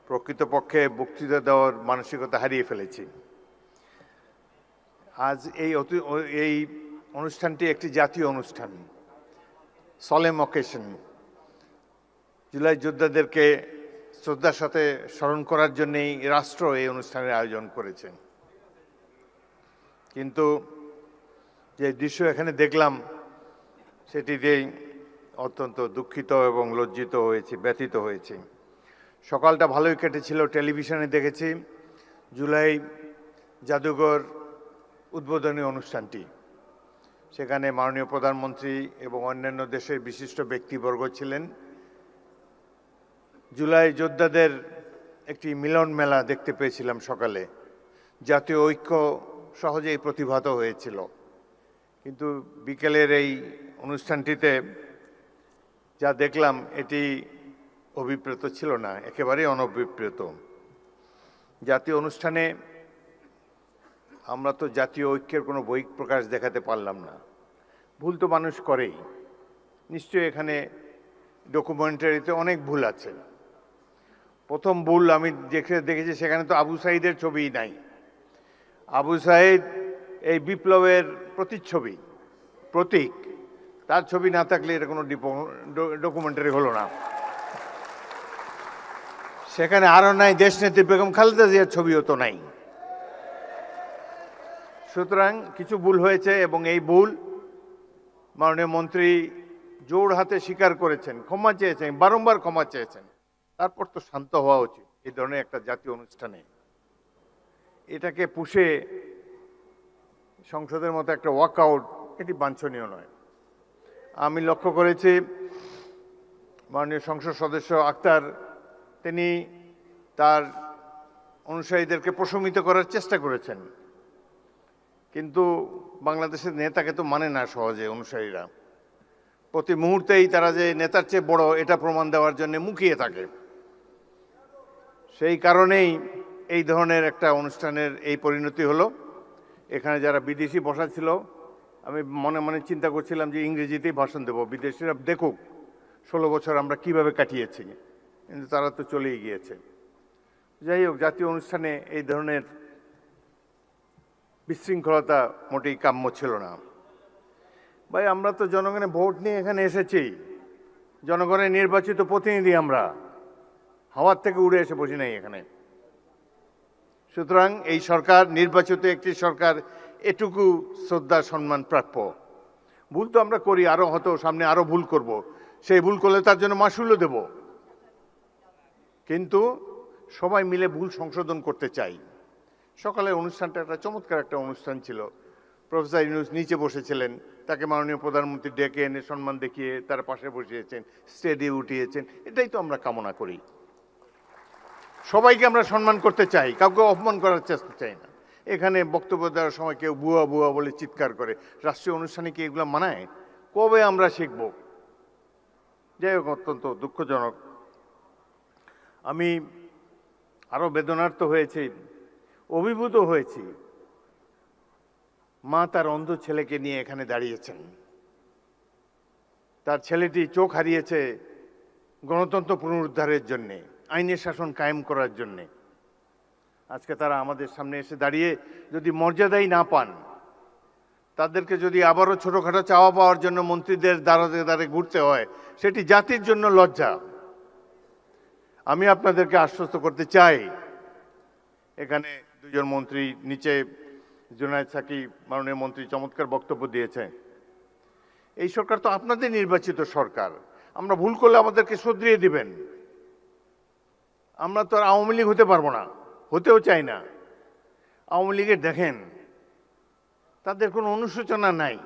প্রকৃতপক্ষে বক্তৃতা দেওয়ার মানসিকতা হারিয়ে ফেলেছি। আজ এই অনুষ্ঠানটি একটি জাতীয় অনুষ্ঠান, সলেম অকেশন। জুলাই যোদ্ধাদেরকে শ্রদ্ধার সাথে স্মরণ করার জন্যই রাষ্ট্র এই অনুষ্ঠানের আয়োজন করেছে। কিন্তু যে দৃশ্য এখানে দেখলাম সেটিতেই অত্যন্ত দুঃখিত এবং লজ্জিত হয়েছি, ব্যথিত হয়েছি। সকালটা ভালোই কেটেছিল, টেলিভিশনে দেখেছি জুলাই জাদুঘর উদ্বোধনী অনুষ্ঠানটি। সেখানে মাননীয় প্রধানমন্ত্রী এবং অন্যান্য দেশের বিশিষ্ট ব্যক্তিবর্গ ছিলেন। জুলাই যোদ্ধাদের একটি মিলন মেলা দেখতে পেয়েছিলাম সকালে। জাতীয় ঐক্য সহজেই প্রতিভাত হয়েছিল, কিন্তু বিকেলের এই অনুষ্ঠানটিতে যা দেখলাম এটি অভিপ্রেত ছিল না, একেবারেই অনভিপ্রেত। জাতীয় অনুষ্ঠানে আমরা তো জাতীয় ঐক্যের কোনো বহিঃপ্রকাশ দেখাতে পারলাম না। ভুল তো মানুষ করেই, নিশ্চয়ই এখানে ডকুমেন্টারিতে অনেক ভুল আছে। প্রথম ভুল আমি দেখেছি সেখানে তো আবু সাঈদের ছবিই নাই। আবু সাঈদ এই বিপ্লবের প্রতিচ্ছবি, প্রতীক, তার ছবি না থাকলে এটা কোনো ডকুমেন্টারি হলো না। সেখানে আরও নাই দেশনেত্রী বেগম খালেদা জিয়ার ছবিও তো নাই। সুতরাং কিছু ভুল হয়েছে এবং এই ভুল মাননীয় মন্ত্রী জোর হাতে স্বীকার করেছেন, ক্ষমা চেয়েছেন, বারংবার ক্ষমা চেয়েছেন। তারপর তো শান্ত হওয়া উচিত এই ধরনের একটা জাতীয় অনুষ্ঠানে। এটাকে পুষে সংসদের মতো একটা ওয়াকআউট, এটি বাঞ্ছনীয় নয়। আমি লক্ষ্য করেছি মাননীয় সংসদ সদস্য আক্তার তিনি তার অনুসারীদেরকে প্রশমিত করার চেষ্টা করেছেন, কিন্তু বাংলাদেশের নেতাকে তো মানে না সহজে অনুসারীরা। প্রতি মুহূর্তেই তারা যে নেতার চেয়ে বড় এটা প্রমাণ দেওয়ার জন্য মুখিয়ে থাকে। সেই কারণেই এই ধরনের একটা অনুষ্ঠানের এই পরিণতি হলো। এখানে যারা বিদেশি বসা ছিল, আমি মনে মনে চিন্তা করছিলাম যে ইংরেজিতেই ভাষণ দেব, বিদেশিরা দেখুক 16 বছর আমরা কিভাবে কাটিয়েছি, কিন্তু তারা তো চলেই গিয়েছে। যাই হোক, জাতীয় অনুষ্ঠানে এই ধরনের বিশৃঙ্খলতা মোটেই কাম্য ছিল না। ভাই, আমরা তো জনগণের ভোট নিয়ে এখানে এসেছি, জনগণের নির্বাচিত প্রতিনিধি আমরা, হাওয়ার থেকে উড়ে এসে বসি নাই এখানে। সুতরাং এই সরকার নির্বাচিত একটি সরকার, এটুকু শ্রদ্ধা সম্মান প্রাপ্য। ভুল তো আমরা করি, আরও হয়তো সামনে আরও ভুল করব, সেই ভুল করলে তার জন্য মাসুলও দেব, কিন্তু সবাই মিলে ভুল সংশোধন করতে চাই। সকালের অনুষ্ঠানটা একটা চমৎকার একটা অনুষ্ঠান ছিল। প্রফেসর ইউনূস নিচে বসেছিলেন, তাকে মাননীয় প্রধানমন্ত্রী ডেকে এনে সম্মান দেখিয়ে তার পাশে বসিয়েছেন, স্টেজে উঠিয়েছেন। এটাই তো আমরা কামনা করি। সবাইকে আমরা সম্মান করতে চাই, কাউকে অপমান করার চেষ্টা চাই না। এখানে বক্তব্য দেওয়ার সময় কেউ বুয়া বুয়া বলে চিৎকার করে, রাষ্ট্রীয় অনুষ্ঠানে কি এগুলো মানায়? কবে আমরা শিখব? যাই হোক, অত্যন্ত দুঃখজনক। আমি আরও বেদনার্ত হয়েছি, অভিভূত হয়েছি। মা তার অন্ধ ছেলেকে নিয়ে এখানে দাঁড়িয়েছেন। তার ছেলেটি চোখ হারিয়েছে গণতন্ত্র পুনরুদ্ধারের জন্যে, আইনের শাসন কায়েম করার জন্যে। আজকে তারা আমাদের সামনে এসে দাঁড়িয়ে যদি মর্যাদাই না পান, তাদেরকে যদি আবারও ছোটোখাটো চাওয়া পাওয়ার জন্য মন্ত্রীদের দ্বারে দ্বারে ঘুরতে হয়, সেটি জাতির জন্য লজ্জা। আমি আপনাদেরকে আশ্বস্ত করতে চাই, এখানে দুজন মন্ত্রী, নিচে জুনায়েদ সাকি মাননীয় মন্ত্রী চমৎকার বক্তব্য দিয়েছে। এই সরকার তো আপনাদের নির্বাচিত সরকার, আমরা ভুল করলে আমাদেরকে শুধরিয়ে দিবেন। আমরা তো আর আওয়ামী লীগ হতে পারবো না, হতেও চাই না। আওয়ামী লীগের দেখেন, তাদের কোনো অনুশোচনা নাই।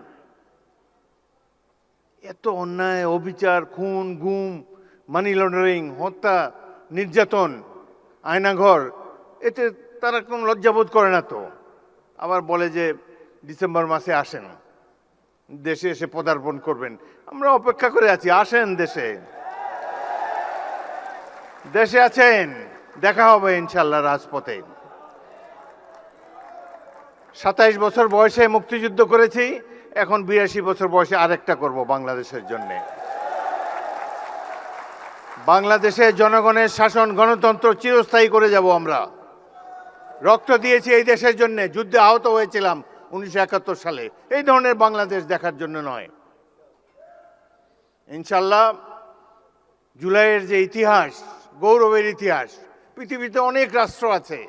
এত অন্যায়, অবিচার, খুন, গুম, মানি লন্ডারিং, হত্যা, নির্যাতন, আয়নাঘর, এতে তারা কোনো লজ্জাবোধ করে না তো। আবার বলে যে ডিসেম্বর মাসে আসেন, দেশে এসে পদার্পণ করবেন। আমরা অপেক্ষা করে আছি, আসেন দেশে। দেশে আছেন, দেখা হবে ইনশাল্লাহ রাজপথে। 27 বছর বয়সে মুক্তিযুদ্ধ করেছি, এখন 82 বছর বয়সে আরেকটা করব বাংলাদেশের জন্যে। বাংলাদেশের জনগণের শাসন গণতন্ত্র চিরস্থায়ী করে যাব আমরা। রক্ত দিয়েছি এই দেশের জন্য, যুদ্ধে আহত হয়েছিলাম 1971 সালে, এই ধরনের বাংলাদেশ দেখার জন্য নয়। ইনশাল্লাহ জুলাইয়ের যে ইতিহাস, গৌরবের ইতিহাস, পৃথিবীতে অনেক রাষ্ট্র আছে,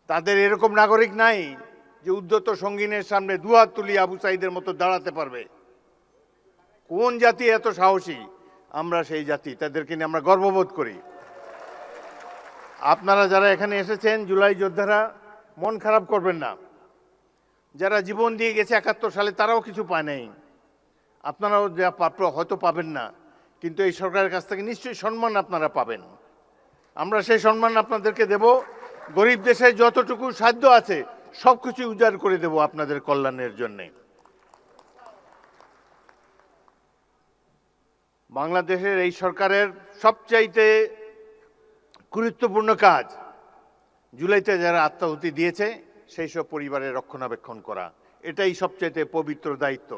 তাদের এরকম নাগরিক নাই যে উদ্ধত সঙ্গিনের সামনে দুহাত তুলি আবু সাইদের মতো দাঁড়াতে পারবে। কোন জাতি এত সাহসী? আমরা সেই জাতি, তাদেরকে নিয়ে আমরা গর্ববোধ করি। আপনারা যারা এখানে এসেছেন, জুলাই যোদ্ধারা, মন খারাপ করবেন না। যারা জীবন দিয়ে গেছে 71 সালে, তারাও কিছু পায় নাই। আপনারাও যা প্রাপ্য হয়তো পাবেন না, কিন্তু এই সরকারের কাছ থেকে নিশ্চয়ই সম্মান আপনারা পাবেন। আমরা সেই সম্মান আপনাদেরকে দেব। গরিব দেশে যতটুকু সাধ্য আছে সব কিছু উজাড় করে দেব আপনাদের কল্যাণের জন্যে। বাংলাদেশের এই সরকারের সবচাইতে গুরুত্বপূর্ণ কাজ জুলাইতে যারা আত্মাহুতি দিয়েছে সেই সব পরিবারের রক্ষণাবেক্ষণ করা, এটাই সবচাইতে পবিত্র দায়িত্ব।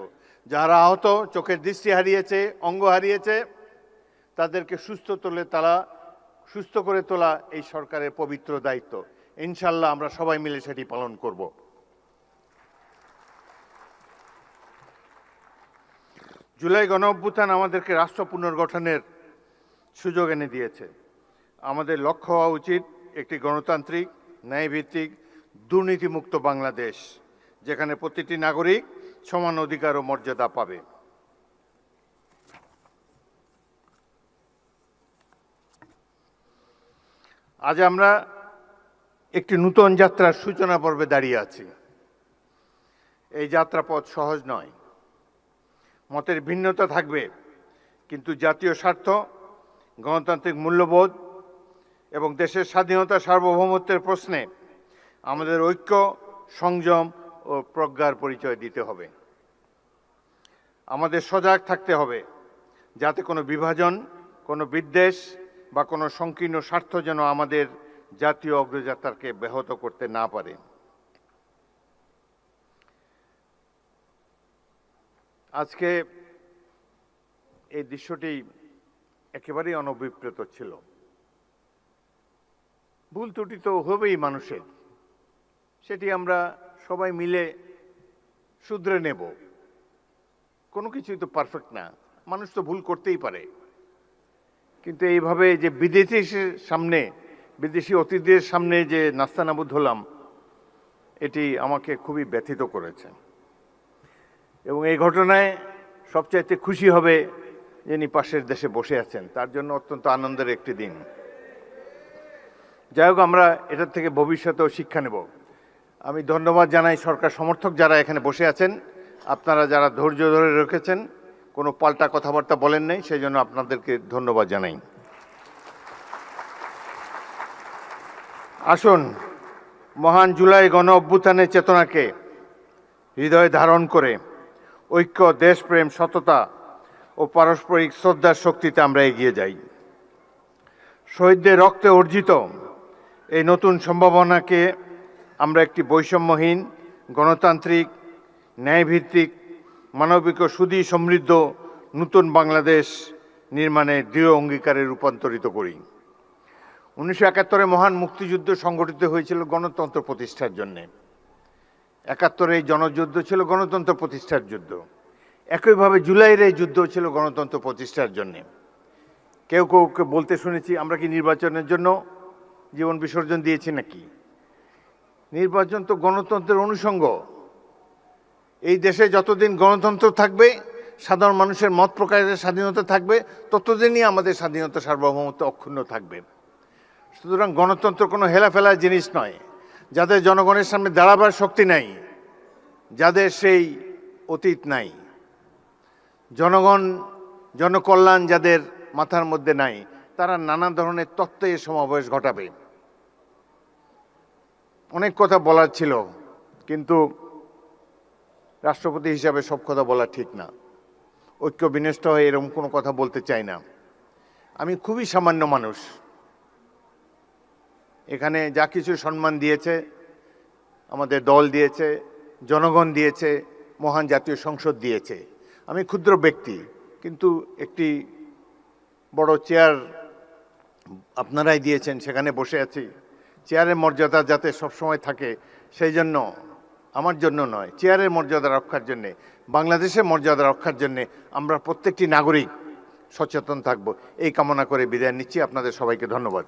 যারা আহত, চোখের দৃষ্টি হারিয়েছে, অঙ্গ হারিয়েছে, তাদেরকে সুস্থ করে তোলা এই সরকারের পবিত্র দায়িত্ব। ইনশাল্লাহ আমরা সবাই মিলে সেটি পালন করব। জুলাই গণঅভ্যুত্থান আমাদেরকে রাষ্ট্র পুনর্গঠনের সুযোগ এনে দিয়েছে। আমাদের লক্ষ্য হওয়া উচিত একটি গণতান্ত্রিক, ন্যায়ভিত্তিক, দুর্নীতিমুক্ত বাংলাদেশ, যেখানে প্রতিটি নাগরিক সমান অধিকার ও মর্যাদা পাবে। আজ আমরা একটি নূতন যাত্রার সূচনা পর্বে দাঁড়িয়ে আছি। এই যাত্রাপথ সহজ নয়, মতের ভিন্নতা থাকবে, কিন্তু জাতীয় স্বার্থ, গণতান্ত্রিক মূল্যবোধ এবং দেশের স্বাধীনতা সার্বভৌমত্বের প্রশ্নে আমাদের ঐক্য, সংযম ও প্রজ্ঞার পরিচয় দিতে হবে। আমাদের সজাগ থাকতে হবে যাতে কোনো বিভাজন, কোনো বিদ্বেষ বা কোনো সংকীর্ণ স্বার্থ যেন আমাদের জাতীয় অগ্রযাত্রাকে ব্যাহত করতে না পারে। আজকে এই দৃশ্যটি একেবারেই অনভিপ্রেত ছিল। ভুল ত্রুটি তো হবেই মানুষের, সেটি আমরা সবাই মিলে শুধরে নেব। কোনো কিছুই তো পারফেক্ট না, মানুষ তো ভুল করতেই পারে। কিন্তু এইভাবে যে বিদেশি অতিথিদের সামনে যে নাস্তানাবুদ হলাম, এটি আমাকে খুবই ব্যথিত করেছে। এবং এই ঘটনায় সবচাইতে খুশি হবে যিনি পাশের দেশে বসে আছেন, তার জন্য অত্যন্ত আনন্দের একটি দিন। যাই হোক, আমরা এটার থেকে ভবিষ্যতেও শিক্ষা নেব। আমি ধন্যবাদ জানাই সরকার সমর্থক যারা এখানে বসে আছেন, আপনারা যারা ধৈর্য ধরে রেখেছেন, কোনো পাল্টা কথাবার্তা বলেন নাই, সেই জন্য আপনাদেরকে ধন্যবাদ জানাই। আসুন, মহান জুলাই গণ অভ্যুত্থানের চেতনাকে হৃদয়ে ধারণ করে ঐক্য, দেশপ্রেম, সততা ও পারস্পরিক শ্রদ্ধার শক্তিতে আমরা এগিয়ে যাই। শহীদদের রক্তে অর্জিত এই নতুন সম্ভাবনাকে আমরা একটি বৈষম্যহীন, গণতান্ত্রিক, ন্যায়ভিত্তিক, মানবিক ও সুধী সমৃদ্ধ নতুন বাংলাদেশ নির্মাণে দৃঢ় অঙ্গীকারে রূপান্তরিত করি। 1971-এ মহান মুক্তিযুদ্ধ সংগঠিত হয়েছিল গণতন্ত্র প্রতিষ্ঠার জন্যে। 71-এ এই জনযুদ্ধ ছিল গণতন্ত্র প্রতিষ্ঠার যুদ্ধ। একইভাবে জুলাইয়ের এই যুদ্ধ ছিল গণতন্ত্র প্রতিষ্ঠার জন্যে। কেউ কেউকে বলতে শুনেছি, আমরা কি নির্বাচনের জন্য জীবন বিসর্জন দিয়েছি নাকি? নির্বাচন তো গণতন্ত্রের অনুষঙ্গ। এই দেশে যতদিন গণতন্ত্র থাকবে, সাধারণ মানুষের মত প্রকাশের স্বাধীনতা থাকবে, ততদিনই আমাদের স্বাধীনতা সার্বভৌমত্ব অক্ষুণ্ণ থাকবে। সুতরাং গণতন্ত্র কোনো হেলাফেলার জিনিস নয়। যাদের জনগণের সামনে দাঁড়াবার শক্তি নাই, যাদের সেই অতীত নাই, জনগণ, জনকল্যাণ যাদের মাথার মধ্যে নাই, তারা নানা ধরনের তত্ত্বে সমাবেশ ঘটাবে। অনেক কথা বলার ছিল, কিন্তু রাষ্ট্রপতি হিসাবে সব কথা বলা ঠিক না। ঐক্য বিনষ্ট হয়ে এরকম কোনো কথা বলতে চাই না। আমি খুবই সামান্য মানুষ। এখানে যা কিছু সম্মান দিয়েছে আমাদের দল, দিয়েছে জনগণ, দিয়েছে মহান জাতীয় সংসদ দিয়েছে। আমি ক্ষুদ্র ব্যক্তি, কিন্তু একটি বড় চেয়ার আপনারাই দিয়েছেন, সেখানে বসে আছি। চেয়ারের মর্যাদা যাতে সবসময় থাকে, সেই জন্য, আমার জন্য নয়, চেয়ারের মর্যাদা রক্ষার জন্যে, বাংলাদেশের মর্যাদা রক্ষার জন্যে আমরা প্রত্যেকটি নাগরিক সচেতন থাকব, এই কামনা করে বিদায় নিচ্ছি। আপনাদের সবাইকে ধন্যবাদ।